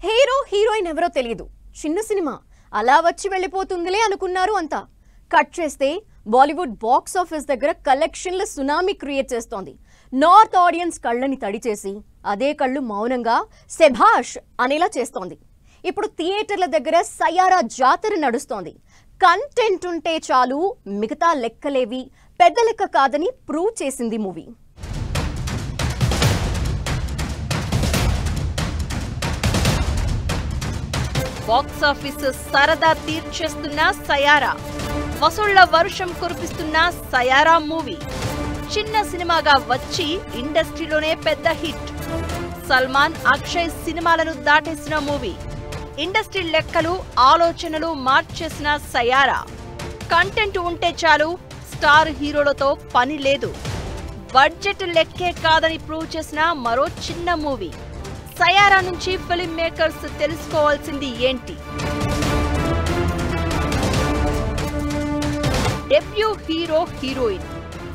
Hero heroine ఎవరో తెలియదు, చిన్న సినిమా అలా వచ్చి వెళ్ళిపోతుందిలే అనుకున్నారు అంతా. కట్ చేస్తే బాలీవుడ్ బాక్స్ ఆఫీస్ దగ్గర కలెక్షన్ల సునామీ క్రియేట్ చేస్తోంది. నార్త్ ఆడియన్స్ కళ్ళని తడిచేసి అదే కళ్ళు మౌనంగా శభాష్ అనేలా చేస్తోంది. ఇప్పుడు థియేటర్ల దగ్గర సయారా జాతర నడుస్తోంది. కంటెంట్ ఉంటే చాలు, మిగతా లెక్కలేవి పెద్ద లెక్క కాదని ప్రూవ్ చేసింది మూవీ. బాక్స్ ఆఫీస్ సరదా తీర్చేస్తున్న సయారా, వసూళ్ల వర్షం కురిపిస్తున్న సయారా మూవీ చిన్న సినిమాగా వచ్చి ఇండస్ట్రీలోనే పెద్ద హిట్. సల్మాన్, అక్షయ్ సినిమాలను దాటేసిన మూవీ. ఇండస్ట్రీ లెక్కలు, ఆలోచనలు మార్చేసిన సయారా. కంటెంట్ ఉంటే చాలు, స్టార్ హీరోలతో పని లేదు. బడ్జెట్ లెక్కే కాదని ప్రూవ్ చేసిన మరో చిన్న మూవీ. సయారా నుంచి ఫిల్మ్ మేకర్స్ తెలుసుకోవాల్సింది ఏంటి? డెబ్యూ హీరో హీరోయిన్,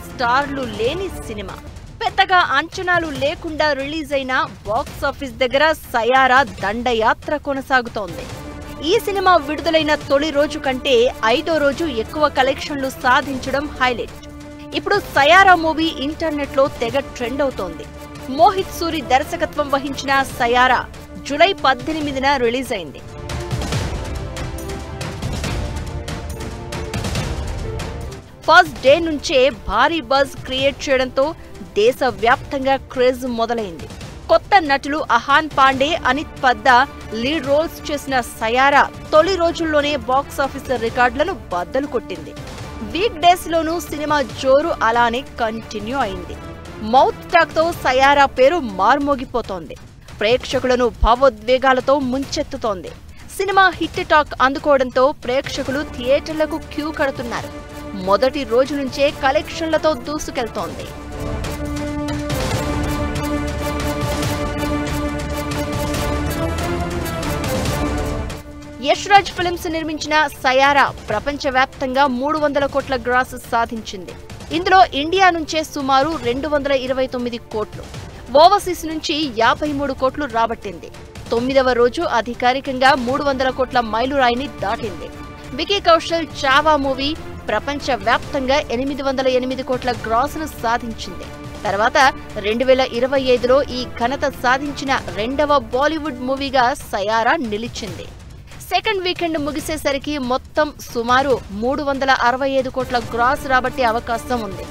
స్టార్లు లేని సినిమా. పెద్దగా అంచనాలు లేకుండా రిలీజ్ అయిన బాక్స్ ఆఫీస్ దగ్గర సయారా దండయాత్ర కొనసాగుతోంది. ఈ సినిమా విడుదలైన తొలి రోజు కంటే 5వ రోజు ఎక్కువ కలెక్షన్లు సాధించడం హైలైట్. ఇప్పుడు సయారా మూవీ ఇంటర్నెట్ లో తెగ ట్రెండ్ అవుతోంది. మోహిత్ సూరి దర్శకత్వం వహించిన సయారా జూలై 18న రిలీజ్ అయింది. ఫస్ట్ డే నుంచే భారీ బజ్ క్రియేట్ చేయడంతో దేశవ్యాప్తంగా క్రేజ్ మొదలైంది. కొత్త నటులు అహాన్ పాండే, అనిత్ పద్దా లీడ్ రోల్స్ చేసిన సయారా తొలి రోజుల్లోనే బాక్స్ ఆఫీస్ రికార్డులను బద్దలు కొట్టింది. వీక్ డేస్ లోనూ సినిమా జోరు అలానే కంటిన్యూ అయింది. మౌత్ టాక్ తో సయారా పేరు మార్మోగిపోతోంది. ప్రేక్షకులను భావోద్వేగాలతో ముంచెత్తుతోంది. సినిమా హిట్ టాక్ అందుకోవడంతో ప్రేక్షకులు థియేటర్లకు క్యూ కడుతున్నారు. మొదటి రోజు నుంచే కలెక్షన్లతో దూసుకెళ్తోంది. యష్ రాజ్ ఫిల్మ్స్ నిర్మించిన సయారా ప్రపంచవ్యాప్తంగా 300 కోట్ల గ్రాస్ సాధించింది. ఇందులో ఇండియా నుంచే సుమారు 229 కోట్లు, ఓవర్సీస్ నుంచి 53 కోట్లు రాబట్టింది. 9వ రోజు అధికారికంగా 300 కోట్ల మైలురాయిని దాటింది. వికీ కౌశల్ చావా మూవీ ప్రపంచవ్యాప్తంగా 808 కోట్ల గ్రాస్ ను సాధించింది. తర్వాత 2025లో ఈ ఘనత సాధించిన 2వ బాలీవుడ్ మూవీగా సయారా నిలిచింది. సెకండ్ వీకెండ్ ముగిసేసరికి మొత్తం సుమారు 365 కోట్ల గ్రాస్ రాబట్టే అవకాశం ఉంది.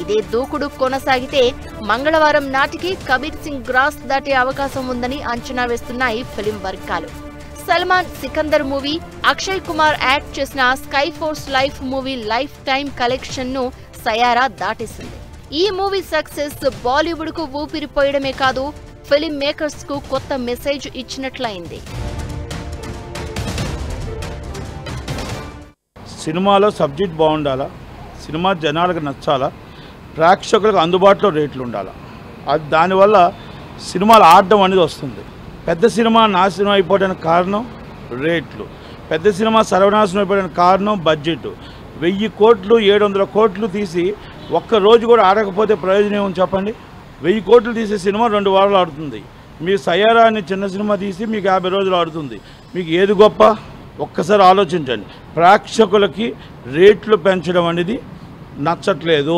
ఇదే దూకుడు కొనసాగితే మంగళవారం నాటికి కబీర్ సింగ్ గ్రాస్ దాటే అవకాశం ఉందని అంచనా వేస్తున్నాయి ఫిలిం వర్గాలు. సల్మాన్ సికందర్ మూవీ, అక్షయ్ కుమార్ యాక్ట్ చేసిన sky force life movie life time collection ను సయారా దాటేసింది. ఈ మూవీ సక్సెస్ బాలీవుడ్ కు ఊపిరిపోయడమే కాదు, ఫిలిం మేకర్స్ కు కొత్త మెసేజ్ ఇచ్చినట్లయింది. సినిమాలో సబ్జెక్ట్ బాగుండాలా, సినిమా జనాలకు నచ్చాలా, ప్రేక్షకులకు అందుబాటులో రేట్లు ఉండాలా. అది దానివల్ల సినిమాలు ఆడడం అనేది వస్తుంది. పెద్ద సినిమా నాశనం అయిపోవడానికి కారణం రేట్లు, పెద్ద సినిమా సర్వనాశనం అయిపోవడానికి కారణం బడ్జెట్. 1000 కోట్లు 700 కోట్లు తీసి ఒక్క రోజు కూడా ఆడకపోతే ప్రయోజనం ఏమని చెప్పండి? 1000 కోట్లు తీసే సినిమా 2 వారాలు ఆడుతుంది. మీ సయారా అనే చిన్న సినిమా తీసి మీకు 50 రోజులు ఆడుతుంది. మీకు ఏది గొప్ప? ఒక్కసారి ఆలోచించండి. ప్రేక్షకులకి రేట్లు పెంచడం అనేది నచ్చట్లేదు.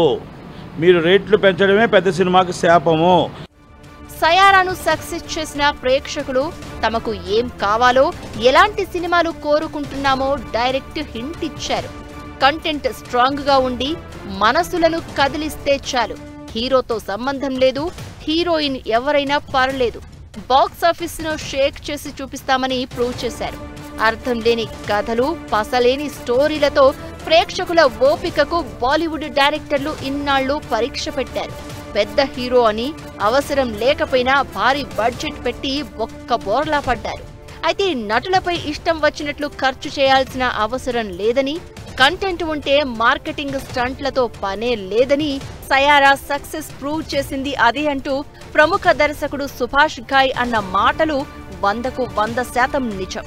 మీరు రేట్లు పెంచడమే పెద్ద సినిమాకి శాపము. సయారాను సక్సెస్ చేసిన ప్రేక్షకులు తమకు ఏం కావాలో, ఎలాంటి సినిమాలు కోరుకుంటున్నామో డైరెక్ట్ హింట్ ఇచ్చారు. కంటెంట్ స్ట్రాంగ్ గా ఉండి మనసులను కదిలిస్తే చాలు. హీరోతో సంబంధం లేదు, హీరోయిన్ ఎవరైనా పర్లేదు. బాక్స్ ఆఫీస్ ను షేక్ చేసి చూపిస్తామని ప్రూవ్ చేశారు. అర్థం లేని కథలు, పసలేని స్టోరీలతో ప్రేక్షకుల ఓపికకు బాలీవుడ్ డైరెక్టర్లు ఇన్నాళ్లు పరీక్ష పెట్టారు. పెద్ద హీరో అని అవసరం లేకపోయినా భారీ బడ్జెట్ పెట్టి ఒక్క బోర్లా పడ్డారు. అయితే నటులపై ఇష్టం వచ్చినట్లు ఖర్చు చేయాల్సిన అవసరం లేదని, కంటెంట్ ఉంటే మార్కెటింగ్ స్టంట్లతో పనే లేదని సయారా సక్సెస్ ప్రూవ్ చేసింది అదే అంటూ ప్రముఖ దర్శకుడు సుభాష్ ఘాయ్ అన్న మాటలు 100కు 100% నిజం.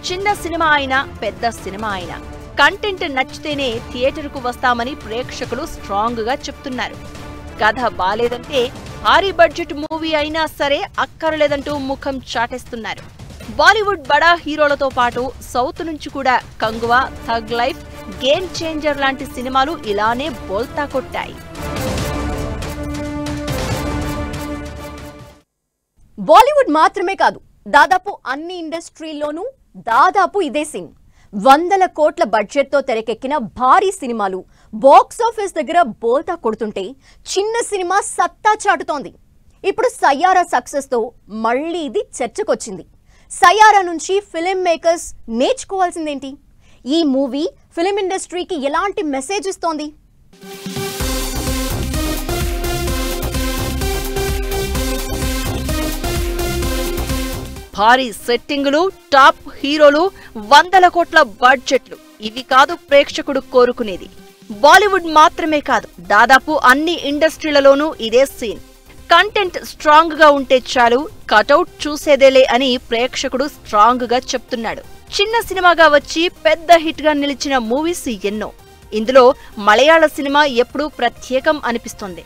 చిన్న సినిమా అయినా పెద్ద సినిమా అయినా కంటెంట్ నచ్చితేనే థియేటర్కు వస్తామని ప్రేక్షకులు స్ట్రాంగ్ గా చెప్తున్నారు. కథ బాలేదంటే భారీ బడ్జెట్ మూవీ అయినా సరే అక్కర్లేదంటూ ముఖం చాటేస్తున్నారు. బాలీవుడ్ బడా హీరోలతో పాటు సౌత్ నుంచి కూడా Kanguva, tug life, game changer లాంటి సినిమాలు ఇలానే బోల్తా కొట్టాయి. బాలీవుడ్ మాత్రమే కాదు, దాదాపు అన్ని ఇండస్ట్రీల్లోనూ దాదాపు ఇదే సీన్. 100 కోట్ల బడ్జెట్తో తెరకెక్కిన భారీ సినిమాలు బాక్స్ ఆఫీస్ దగ్గర బోల్తా కొడుతుంటే చిన్న సినిమా సత్తా చాటుతోంది. ఇప్పుడు సయ్యారా సక్సెస్తో మళ్ళీ ఇది చర్చకొచ్చింది. సయ్యారా నుంచి ఫిలిం మేకర్స్ నేర్చుకోవాల్సిందేంటి? ఈ మూవీ ఫిలిం ఇండస్ట్రీకి ఎలాంటి మెసేజ్ ఇస్తోంది? భారీ సెట్టింగులు, టాప్ హీరోలు, 100 కోట్ల బడ్జెట్లు, ఇవి కాదు ప్రేక్షకుడు కోరుకునేది. బాలీవుడ్ మాత్రమే కాదు, దాదాపు అన్ని ఇండస్ట్రీలలోనూ ఇదే సీన్. కంటెంట్ స్ట్రాంగ్ గా ఉంటే చాలు, కటౌట్ చూసేదేలే అని ప్రేక్షకుడు స్ట్రాంగ్ గా చెప్తున్నాడు. చిన్న సినిమాగా వచ్చి పెద్ద హిట్ గా నిలిచిన మూవీస్ ఎన్నో. ఇందులో మలయాళ సినిమా ఎప్పుడూ ప్రత్యేకం అనిపిస్తుంది.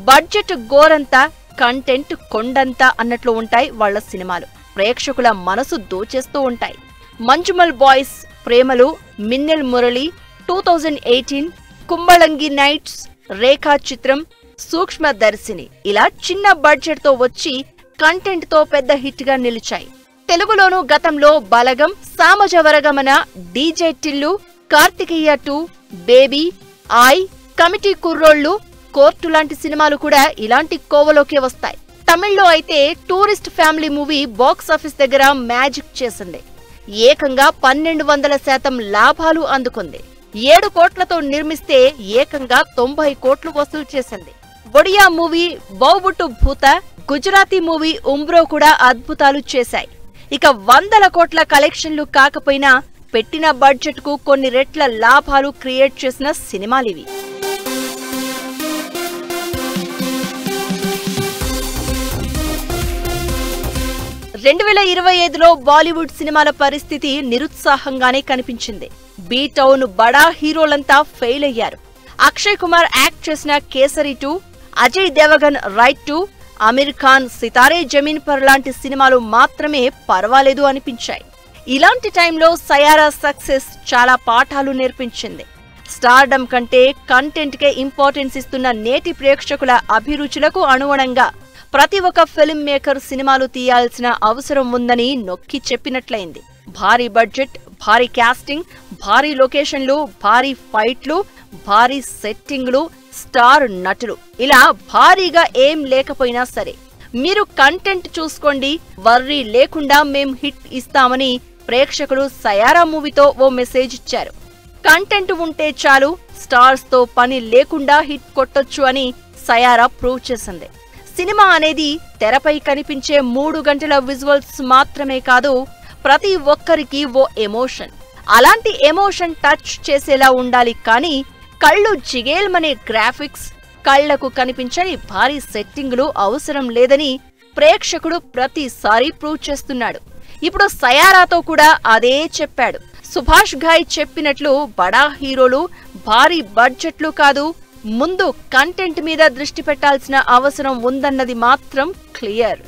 బడ్జెట్ గోరంతా, కంటెంట్ కొండంతా అన్నట్లు ఉంటాయి వాళ్ల సినిమాలు. ప్రేక్షకుల మనసు దోచేస్తూ ఉంటాయి. మంజుమల్ బాయ్స్, ప్రేమలు, మిన్నెల్ మురళి, 2018, కుంబళంగి నైట్స్, రేఖా చిత్రం, సూక్ష్మదర్శిని ఇలా చిన్న బడ్జెట్ తో వచ్చి కంటెంట్ తో పెద్ద హిట్ గా నిలిచాయి. తెలుగులోనూ గతంలో బలగం, సామజవరగమన, డీజే టిల్లు, కార్తికేయ 2, బేబీ, ఆయ్, కమిటీ కుర్రోళ్లు, కోర్టు లాంటి సినిమాలు కూడా ఇలాంటి కోవలోకే వస్తాయి. తమిళ్లో అయితే tourist family movie box office దగ్గర మ్యాజిక్ చేసింది. ఏకంగా 1200% లాభాలు అందుకుంది. 7 కోట్లతో నిర్మిస్తే ఏకంగా 90 కోట్లు వసూలు చేసింది. ఒడియా మూవీ బౌబుట్టు భూత, గుజరాతీ మూవీ ఉంబ్రో కూడా అద్భుతాలు చేశాయి. ఇక 100 కోట్ల కలెక్షన్లు కాకపోయినా పెట్టిన బడ్జెట్ కు కొన్ని రెట్ల లాభాలు క్రియేట్ చేసిన సినిమాలివి. రెండు 2025లో బాలీవుడ్ సినిమాల పరిస్థితి నిరుత్సాహంగానే కనిపించింది. బీ టౌన్ బడా హీరోలంతా ఫెయిల్ అయ్యారు. అక్షయ్ కుమార్ యాక్ట్ చేసిన కేసరి 2, అజయ్ దేవగన్ రైట్ 2, అమీర్ ఖాన్ సితారే జమీన్ పర్ లాంటి సినిమాలు మాత్రమే పర్వాలేదు అనిపించాయి. ఇలాంటి టైంలో సయారా సక్సెస్ చాలా పాఠాలు నేర్పించింది. స్టార్డమ్ కంటే కంటెంట్ కే ఇంపార్టెన్స్ ఇస్తున్న నేటి ప్రేక్షకుల అభిరుచులకు అనుగుణంగా ప్రతి ఒక్క ఫిల్మ్ మేకర్ సినిమాలు తీయాల్సిన అవసరం ఉందని నొక్కి చెప్పినట్లయింది. భారీ బడ్జెట్, భారీ కాస్టింగ్, భారీ లొకేషన్లు, భారీ ఫైట్లు, భారీ సెట్టింగ్లు, స్టార్ నటులు, ఇలా భారీగా ఏం లేకపోయినా సరే మీరు కంటెంట్ చూసుకోండి, వర్రీ లేకుండా మేం హిట్ ఇస్తామని ప్రేక్షకులు సయారా మూవీతో ఓ మెసేజ్ ఇచ్చారు. కంటెంట్ ఉంటే చాలు, స్టార్స్ తో పని లేకుండా హిట్ కొట్టొచ్చు అని సయారా ప్రూవ్ చేసింది. సినిమా అనేది తెరపై కనిపించే 3 గంటల విజువల్స్ మాత్రమే కాదు, ప్రతి ఒక్కరికి ఓ ఎమోషన్. అలాంటి ఎమోషన్ టచ్ చేసేలా ఉండాలి కానీ కళ్ళు జిగేల్మనే గ్రాఫిక్స్, కళ్లకు కనిపించని భారీ సెట్టింగులు అవసరం లేదని ప్రేక్షకుడు ప్రతిసారి ప్రూవ్ చేస్తున్నాడు. ఇప్పుడు సయారాతో కూడా అదే చెప్పాడు. సుభాష్ ఘాయ్ చెప్పినట్లు బడా హీరోలు, భారీ బడ్జెట్లు కాదు, ముందు కంటెంట్ మీద దృష్టి పెట్టాల్సిన అవసరం ఉందన్నది మాత్రం క్లియర్.